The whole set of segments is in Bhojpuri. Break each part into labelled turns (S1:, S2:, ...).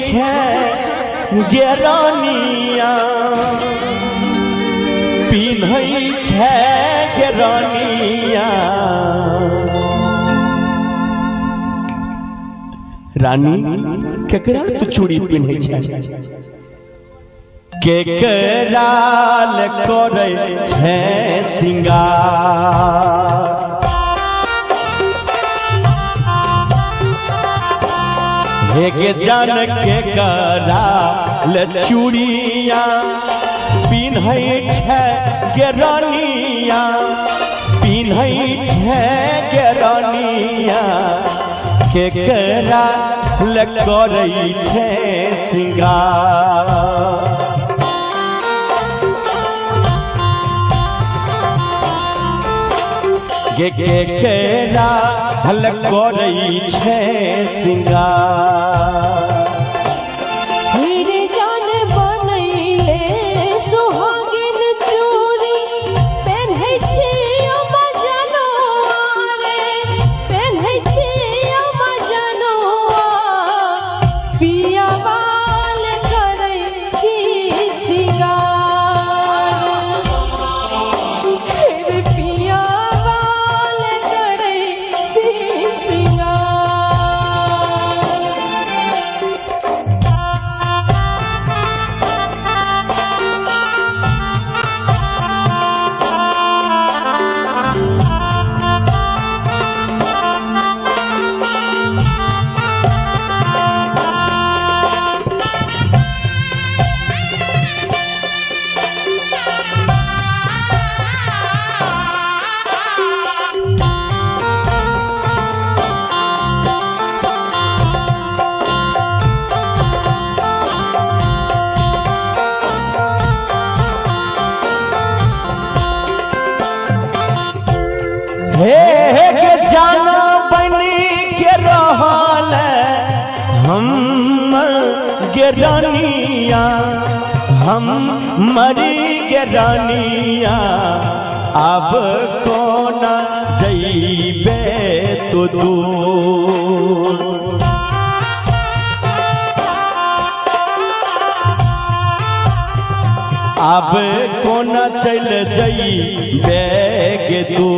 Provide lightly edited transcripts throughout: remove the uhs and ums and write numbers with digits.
S1: छे गेरानिया पिन्है छे गेरानिया रानी केकरा तो चूड़ी पिन्है छे केकरा ले करे छे सिंगार हे जान के करा ले चूड़िया पिन्है छे गेरानिया पिन्है छे गेरानिया केकरा ले करे छे सिंगार केकरा ले करे छे सिंगार हे जाना बनी के रहल हम गेरानिया हम मरी गेरानिया अब कोना जइबे तो दूर अब कोना चल जइबे गे तू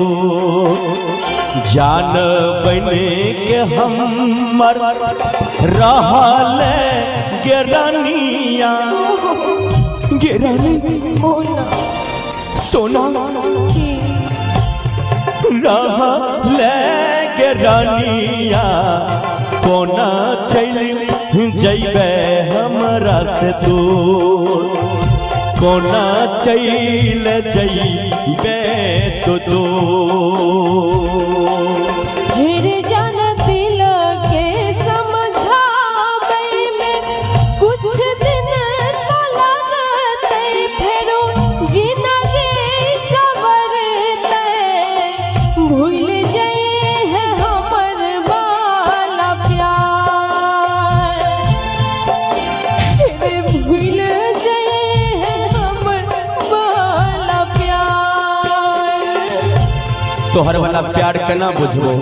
S1: जान बने के हमर रहल गेरानिया गेरानी सोना रहल गेरानिया कोना चल जइबे हमरा से दूर कोना चल जइबे तो
S2: जान दिल के समझावे में कुछ दिन तो लगते फेरो जिंदगी सवरते भूल जाए है हमर वाला प्यार भूल
S1: तोहर वाला प्यार केना बुझबो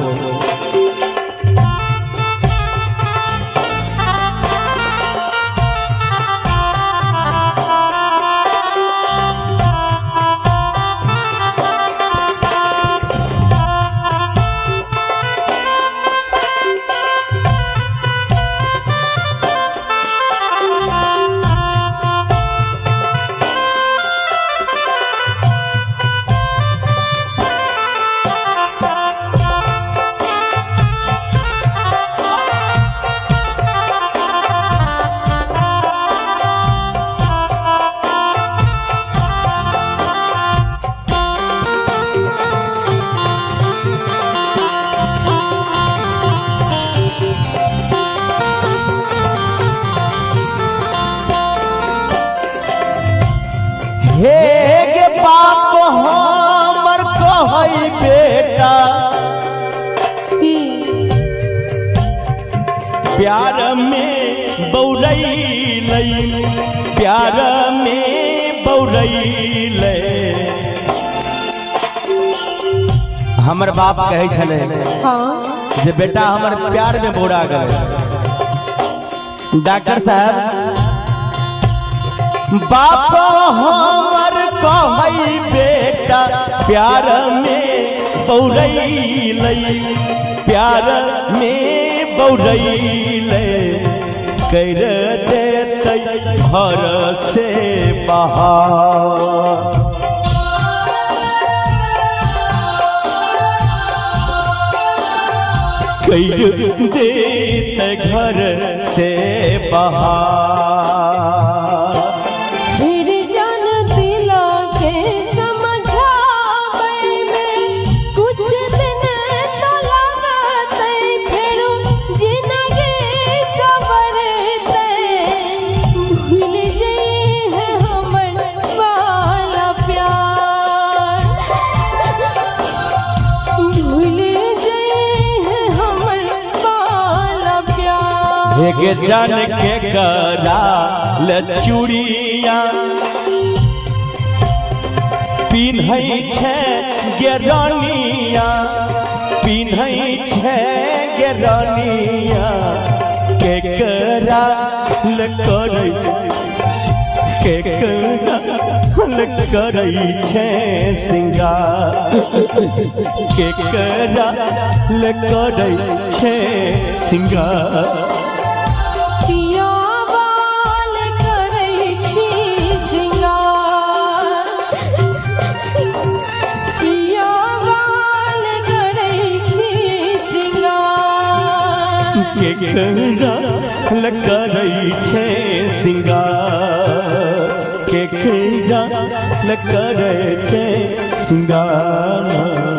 S1: हे गे बाप हमर कहै बेटा प्यार में बौरैलै प्यार में बौरैलै हमर बाप कहै छलै
S2: हाँ
S1: जे बेटा हमर प्यार में बौरा गेलै डॉक्टर साहब बाप हमर कहई बेटा प्यार में बौरैलै, प्यार में बौरैलै, कर देतै घर से बाहर। कर देतै घर से बाहर।
S2: फिर जान दिला के समझावे में कुछ दिन तो लगते, फेरो जिंदगी सवरते, भूल जाई है हमर वाला प्यार, भूल जाई है हमर वाला प्यार।
S1: भेगे जान के करा ले चूड़िया पिन्है छै गेरानिया, पिन्है छै गेरानिया, केकरा ले करै, केकरा ले करै छै सिंगार, केकरा ले करै छै सिंगार।
S2: पिया बाल करै छी सिंगार, पिया बाल करै छी सिंगार,
S1: केकरा ले करै छै सिंगार, केकरा ले करै छै सिंगार।